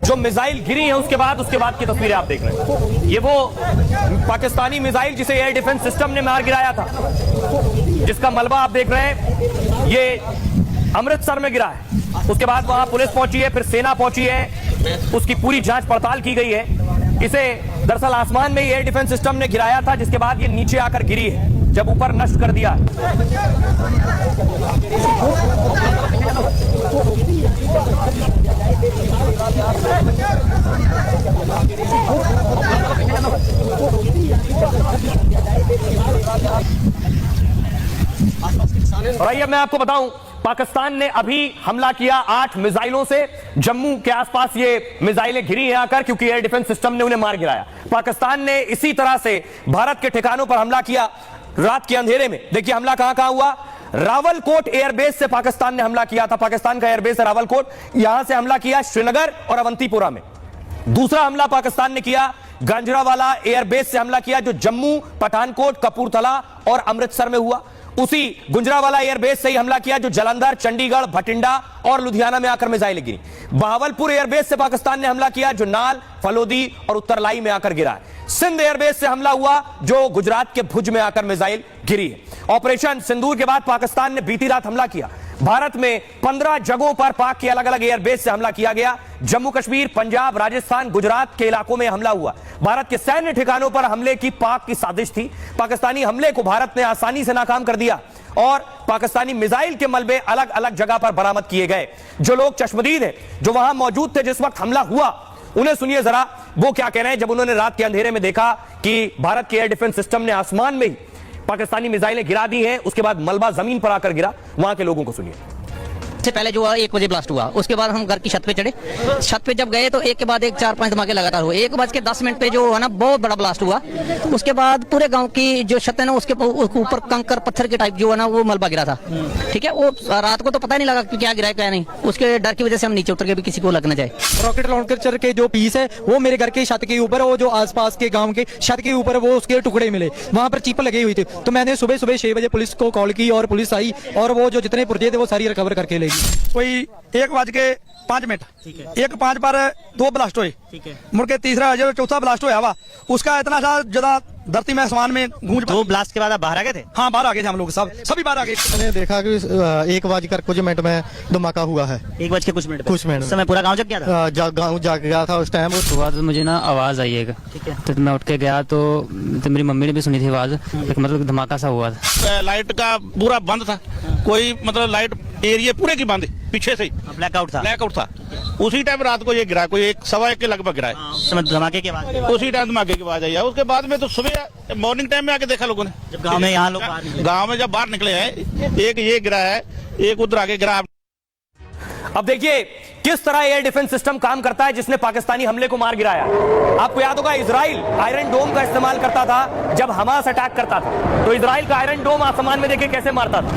जो मिसाइल गिरी है उसके बाद की तस्वीरें आप देख रहे हैं। ये वो पाकिस्तानी मिसाइल जिसे एयर डिफेंस सिस्टम ने मार गिराया था, जिसका मलबा आप देख रहे हैं, ये अमृतसर में गिरा है। उसके बाद वहां पुलिस पहुंची है, फिर सेना पहुंची है, उसकी पूरी जांच पड़ताल की गई है। इसे दरअसल आसमान में एयर डिफेंस सिस्टम ने गिराया था, जिसके बाद ये नीचे आकर गिरी है जब ऊपर नष्ट कर दिया। और आइए मैं आपको बताऊं, पाकिस्तान ने अभी हमला किया 8 मिसाइलों से। जम्मू के आसपास ये मिसाइलें गिरी हैं आकर, क्योंकि एयर डिफेंस सिस्टम ने उन्हें मार गिराया। पाकिस्तान ने इसी तरह से भारत के ठिकानों पर हमला किया रात के अंधेरे में। देखिए हमला कहां हुआ। रावलकोट एयरबेस से पाकिस्तान ने हमला किया था। पाकिस्तान का एयरबेस है रावलकोट, यहां से हमला किया श्रीनगर और अवंतीपुरा में। दूसरा हमला पाकिस्तान ने किया गांजरावाला एयरबेस से हमला किया, जो जम्मू, पठानकोट, कपूरथला और अमृतसर में हुआ। उसी गुजरावाला एयरबेस से ही हमला किया जो जालंधर, चंडीगढ़, भटिंडा और लुधियाना में आकर मिसाइलें गिरी। बहावलपुर एयरबेस से पाकिस्तान ने हमला किया जो नाल, फलोदी और उत्तरलाई में आकर गिरा है। सिंध एयरबेस से हमला हुआ जो गुजरात के भुज में आकर मिसाइल गिरी है। ऑपरेशन सिंदूर के बाद पाकिस्तान ने बीती रात हमला किया। भारत में 15 जगहों पर पाक के अलग अलग एयरबेस से हमला किया गया। जम्मू कश्मीर, पंजाब, राजस्थान, गुजरात के इलाकों में हमला हुआ। भारत के सैन्य ठिकानों पर हमले की पाक की साजिश थी। पाकिस्तानी हमले को भारत ने आसानी से नाकाम कर दिया और पाकिस्तानी मिसाइल के मलबे अलग अलग जगह पर बरामद किए गए। जो लोग चश्मदीद हैं, जो वहां मौजूद थे जिस वक्त हमला हुआ, उन्हें सुनिए जरा वो क्या कह रहे हैं जब उन्होंने रात के अंधेरे में देखा कि भारत के एयर डिफेंस सिस्टम ने आसमान में ही पाकिस्तानी मिसाइलें गिरा दी हैं। उसके बाद मलबा जमीन पर आकर गिरा। वहां के लोगों को सुनिए। से पहले जो 1 बजे ब्लास्ट हुआ, उसके बाद हम घर की छत पे चढ़े। छत पे जब गए तो एक के बाद एक 4-5 धमाके लगातार हुए। 1:10 पे जो है ना बहुत बड़ा ब्लास्ट हुआ। उसके बाद पूरे गांव की जो छत है ना उसके ऊपर कंकर पत्थर के टाइप जो है ना वो मलबा गिरा था। ठीक है, वो रात को तो पता नहीं लगा कि क्या गिरा है क्या नहीं। उसके डर की वजह से हम नीचे उतर के भी किसी को लग न जाए। रॉकेट लॉन्चर के जो पीस है वो मेरे घर के छत के ऊपर, वो जो आसपास के गांव के छत के ऊपर वो उसके टुकड़े मिले। वहां पर चीपर लगी हुई थी। तो मैंने सुबह 6 बजे पुलिस को कॉल की और पुलिस आई और वो जो जितने पुर्जे थे वो सारी रिकवर करके ले गई। कोई 1:05 1:05 पर 2 ब्लास्ट हुए। मुड़ के तीसरा जो चौथा ब्लास्ट हुआ हुआ उसका इतना सा ज्यादा धरती में आसमान में गूंज। 2 ब्लास्ट के बाद आप बाहर आ गए थे? हाँ, बाहर आ गए थे हम लोग, सभी बाहर आ गए। मैंने देखा कि 1 कुछ मिनट में धमाका हुआ है। 1 बज के कुछ मिनट उस समय पूरा गांव जग गया था? गाँव जाग गया था उस टाइम। उसके बाद मुझे ना आवाज आई एक, ठीक है, तो मैं उठ के गया तो मेरी मम्मी ने भी सुनी थी आवाज। मतलब धमाका सा हुआ था। लाइट का पूरा बंद था, कोई मतलब लाइट एरिया पूरे की बंद, पीछे से ब्लैकआउट था। उसी टाइम रात को ये गिरा, कोई 1:15 के लगभग गिरा है। उस समय धमाके के बाद उसी टाइम धमाके की आवाज आई है। उसके बाद में तो सुबह मॉर्निंग टाइम में आके देखा लोगों ने, जब गांव में यहाँ लोग गांव में जब बाहर निकले हैं, एक ये गिरा है, एक उधर आगे गिरा। अब देखिए किस तरह एयर डिफेंस सिस्टम काम करता है जिसने पाकिस्तानी हमले को मार गिराया। आपको याद होगा इजराइल आयरन डोम का इस्तेमाल करता था जब हमास अटैक करता था। तो इजराइल का आयरन डोम आसमान में देखिए कैसे मारता था।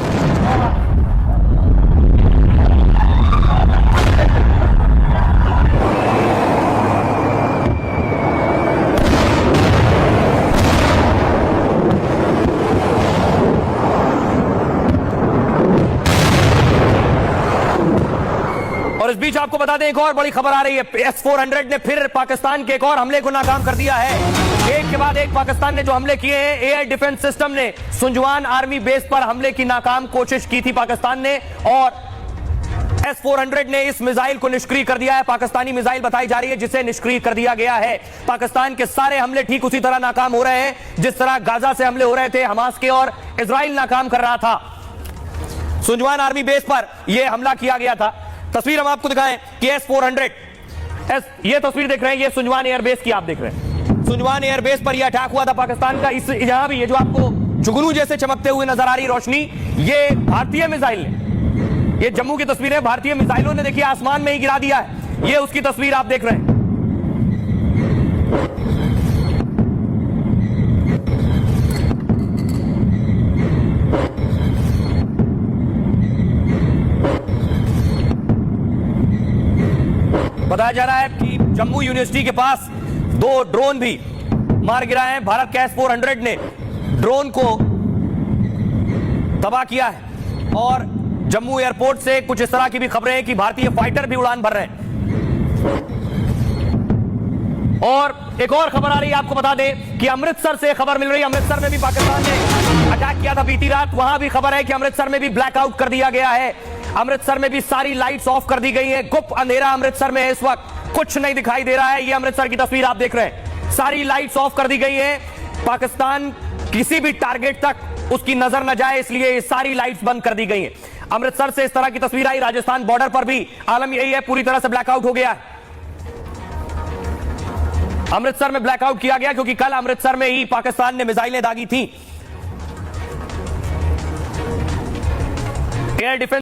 और इस बीच आपको बता दें एक और बड़ी खबर आ रही है। S-400 ने फिर पाकिस्तान के एक और हमले को नाकाम कर दिया है। एक के बाद एक पाकिस्तान ने जो हमले किए हैं। एयर डिफेंस सिस्टम ने सुंजवान आर्मी बेस पर हमले की नाकाम कोशिश की थी पाकिस्तान ने, और S-400 ने इस मिसाइल को निष्क्रिय कर दिया है। पाकिस्तानी मिसाइल बताई जा रही है जिसे निष्क्रिय कर दिया गया है। पाकिस्तान के सारे हमले ठीक उसी तरह नाकाम हो रहे हैं जिस तरह गाजा से हमले हो रहे थे हमास के, और इजराइल नाकाम कर रहा था। सुंजवान आर्मी बेस पर यह हमला किया गया था। तस्वीर हम आपको दिखाएं कि S-400, ये तस्वीर देख रहे हैं, ये सुंजवान एयरबेस की आप देख रहे हैं। सुंजवान एयरबेस पर यह अटैक हुआ था पाकिस्तान का। इस यहां भी ये जो आपको जुगनू जैसे चमकते हुए नजर आ रही रोशनी, ये भारतीय मिसाइल ने, ये जम्मू की तस्वीर है, भारतीय मिसाइलों ने देखिए आसमान में ही गिरा दिया है। ये उसकी तस्वीर आप देख रहे हैं। बताया जा रहा है कि जम्मू यूनिवर्सिटी के पास 2 ड्रोन भी मार गिराए हैं। भारत के S-400 ने ड्रोन को तबाह किया है। और जम्मू एयरपोर्ट से कुछ इस तरह की भी खबरें हैं कि भारतीय फाइटर भी उड़ान भर रहे हैं। और एक और खबर आ रही है, आपको बता दें कि अमृतसर से खबर मिल रही है, अमृतसर में भी पाकिस्तान ने अटैक किया था बीती रात। वहां भी खबर है कि अमृतसर में भी ब्लैकआउट कर दिया गया है, अमृतसर में भी सारी लाइट्स ऑफ कर दी गई है। गुप्त अंधेरा अमृतसर में है इस वक्त, कुछ नहीं दिखाई दे रहा है। ये अमृतसर की तस्वीर आप देख रहे हैं, सारी लाइट्स ऑफ कर दी गई है। पाकिस्तान किसी भी टारगेट तक उसकी नजर न जाए, इसलिए ये सारी लाइट्स बंद कर दी गई हैं। अमृतसर से इस तरह की तस्वीर आई, राजस्थान बॉर्डर पर भी आलम यही है, पूरी तरह से ब्लैकआउट हो गया है। अमृतसर में ब्लैकआउट किया गया क्योंकि कल अमृतसर में ही पाकिस्तान ने मिसाइलें दागी थी। Air defence